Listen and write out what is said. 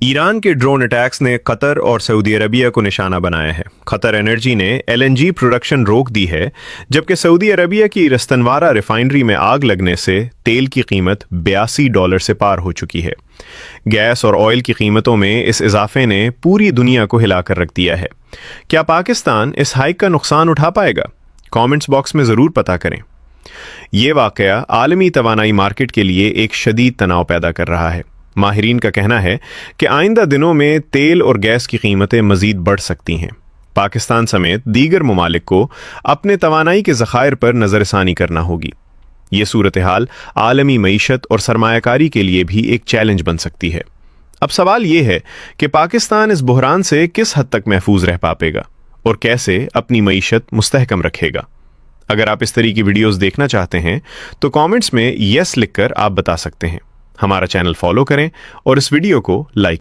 Iran के drone attacks ने Qatar और सऊदी अरबिया को निशाना बनाया है। कतर एनर्जी ने एलएनजी प्रोडक्शन रोक दी है, जबकि सऊदी अरबिया की रस्तनवारा रिफाइनरी में आग लगने से तेल की कीमत $82 से पार हो चुकी है। गैस और ऑयल की कीमतों में इस इजाफे ने पूरी दुनिया को हिलाकर रख दिया है। क्या पाकिस्तान इस हाइक का नुकसान उठा पाएगा? कमेंट्स बॉक्स में ज़रूर पता करें। ये वाकया आलमी तवानाई मार्केट के लिए एक शदीद तनाव पैदा कर रहा है। माहिरीन का कहना है कि आइंदा दिनों में तेल और गैस की कीमतें मजीद बढ़ सकती हैं। पाकिस्तान समेत दीगर ममालिक को अपने तवानाई के ज़खायर पर नज़रसानी करना होगी। ये सूरत हाल आलमी मईशत और सरमायाकारी के लिए भी एक चैलेंज बन सकती है। अब सवाल ये है कि पाकिस्तान इस बहरान से किस हद तक महफूज रह पाएगा और कैसे अपनी मईशत मुस्तहकम रखेगा। अगर आप इस तरह की वीडियोस देखना चाहते हैं तो कमेंट्स में यस लिखकर आप बता सकते हैं। हमारा चैनल फॉलो करें और इस वीडियो को लाइक